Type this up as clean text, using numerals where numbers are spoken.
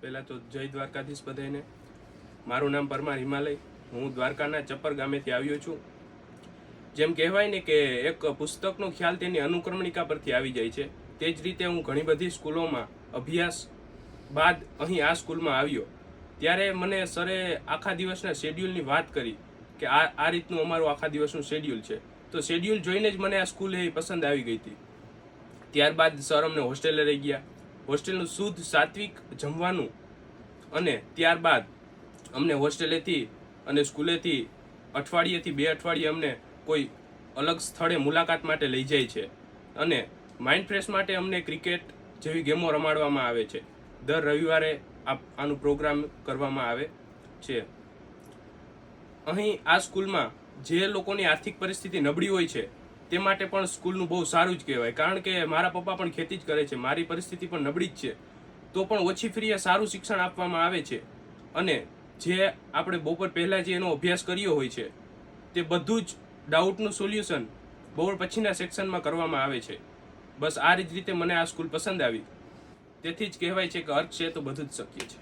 પહેલાં તો જય દ્વારકાધીશ બધાને. મારું નામ પરમાર હિમાલય. હું દ્વારકાના ચપ્પર ગામેથી આવ્યો છું. જેમ કહેવાય ને કે એક પુસ્તકનો ખ્યાલ તેની અનુક્રમણિકા પરથી આવી જાય છે, તે જ રીતે હું ઘણી બધી સ્કૂલોમાં અભ્યાસ બાદ અહીં આ સ્કૂલમાં આવ્યો. ત્યારે મને સરે આખા દિવસના શેડ્યુલની વાત કરી કે આ રીતનું અમારું આખા દિવસનું શેડ્યુલ છે. તો શેડ્યુલ જોઈને જ મને આ સ્કૂલ એ પસંદ આવી ગઈ હતી. ત્યારબાદ સર અમને હોસ્ટેલે લઈ ગયા. હોસ્ટેલનું શુદ્ધ સાત્વિક જમવાનું અને ત્યારબાદ અમને હોસ્ટેલેથી અને સ્કૂલેથી અઠવાડિયેથી 2 અઠવાડિયે અમને કોઈ અલગ સ્થળે મુલાકાત માટે લઈ જાય છે અને માઇન્ડ ફ્રેશ માટે અમને ક્રિકેટ જેવી ગેમો રમાડવામાં આવે છે. દર રવિવારે આનું પ્રોગ્રામ કરવામાં આવે છે. અહીં આ સ્કૂલમાં જે લોકોની આર્થિક પરિસ્થિતિ નબળી હોય છે તે માટે પણ સ્કૂલનું બહુ સારું જ કહેવાય. કારણ કે મારા પપ્પા પણ ખેતી જ કરે છે, મારી પરિસ્થિતિ પણ નબળી જ છે, તો પણ ઓછી ફ્રીએ સારું શિક્ષણ આપવામાં આવે છે. અને જે આપણે બપોર પહેલાં જે એનો અભ્યાસ કર્યો હોય છે તે બધું જ ડાઉટનું સોલ્યુશન બપોર પછીના સેક્શનમાં કરવામાં આવે છે. બસ આ જ રીતે મને આ સ્કૂલ પસંદ આવી. તેથી જ કહેવાય છે કે અર્થ છે તો બધું જ શક્ય છે.